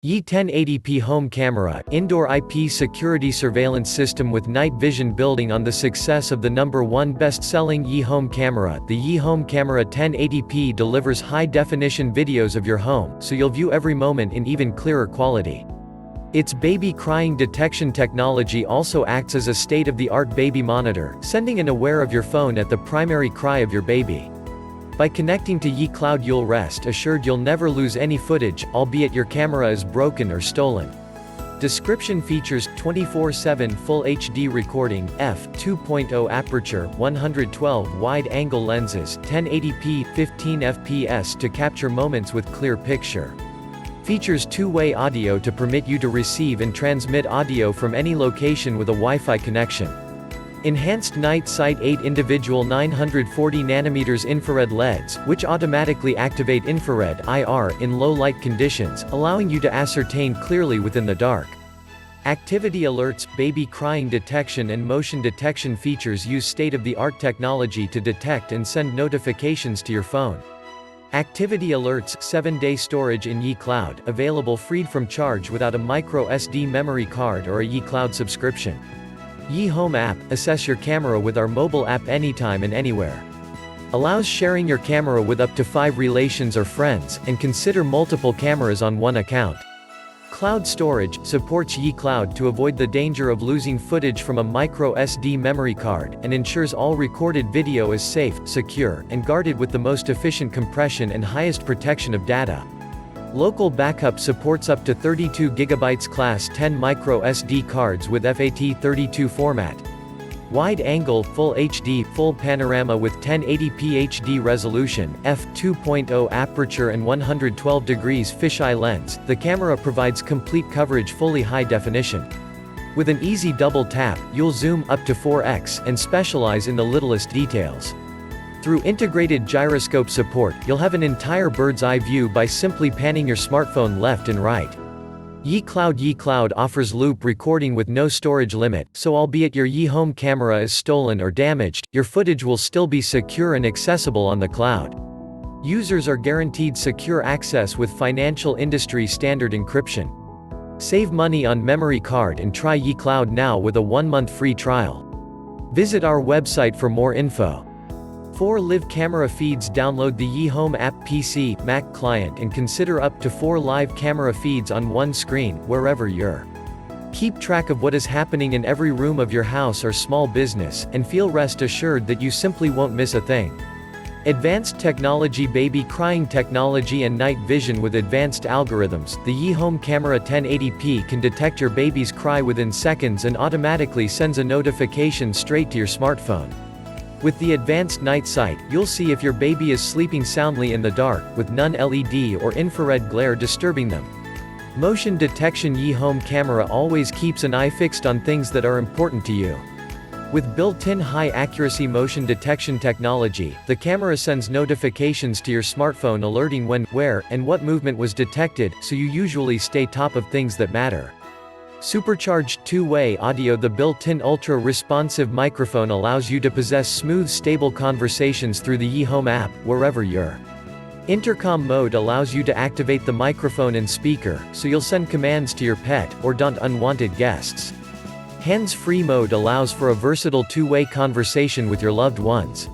YI 1080p Home Camera, Indoor IP Security Surveillance System with Night Vision. Building on the success of the #1 best-selling YI Home Camera, the YI Home Camera 1080p delivers high-definition videos of your home, so you'll view every moment in even clearer quality. Its baby crying detection technology also acts as a state-of-the-art baby monitor, sending an aware of your phone at the primary cry of your baby. By connecting to YI Cloud, you'll rest assured you'll never lose any footage, albeit your camera is broken or stolen. Description features 24/7 Full HD recording, f2.0 aperture, 112 wide-angle lenses, 1080p, 15 fps to capture moments with clear picture. Features two-way audio to permit you to receive and transmit audio from any location with a Wi-Fi connection. Enhanced night sight, 8 individual 940nm infrared LEDs, which automatically activate infrared (IR) in low light conditions, allowing you to ascertain clearly within the dark. Activity alerts, baby crying detection and motion detection features use state-of-the-art technology to detect and send notifications to your phone. Activity alerts, 7-day storage in YI Cloud, available freed from charge without a micro SD memory card or a YI Cloud subscription. YI Home app, assess your camera with our mobile app anytime and anywhere. Allows sharing your camera with up to 5 relations or friends, and consider multiple cameras on one account. Cloud storage, supports YI Cloud to avoid the danger of losing footage from a micro SD memory card, and ensures all recorded video is safe, secure, and guarded with the most efficient compression and highest protection of data. Local backup supports up to 32 GB Class 10 micro SD cards with FAT32 format. Wide-angle, Full HD, full panorama with 1080p HD resolution, f2.0 aperture and 112 degrees fisheye lens, the camera provides complete coverage, fully high definition. With an easy double tap, you'll zoom up to 4x and specialize in the littlest details. Through integrated gyroscope support, you'll have an entire bird's-eye view by simply panning your smartphone left and right. YI Cloud offers loop recording with no storage limit, so albeit your YI Home Camera is stolen or damaged, your footage will still be secure and accessible on the cloud. Users are guaranteed secure access with financial industry standard encryption. Save money on memory card and try YI Cloud now with a 1-month free trial. Visit our website for more info. For live camera feeds, download the YI Home app PC, Mac client and consider up to 4 live camera feeds on one screen, wherever you're. Keep track of what is happening in every room of your house or small business, and feel rest assured that you simply won't miss a thing. Advanced technology, baby crying technology and night vision with advanced algorithms, the YI Home Camera 1080p can detect your baby's cry within seconds and automatically sends a notification straight to your smartphone. With the advanced night sight, you'll see if your baby is sleeping soundly in the dark, with none LED or infrared glare disturbing them. Motion detection, YI Home Camera always keeps an eye fixed on things that are important to you. With built-in high-accuracy motion detection technology, the camera sends notifications to your smartphone alerting when, where, and what movement was detected, so you usually stay top of things that matter. Supercharged two-way audio, the built-in ultra-responsive microphone allows you to possess smooth, stable conversations through the YI Home app, wherever you're. Intercom mode allows you to activate the microphone and speaker, so you'll send commands to your pet, or daunt unwanted guests. Hands-free mode allows for a versatile two-way conversation with your loved ones.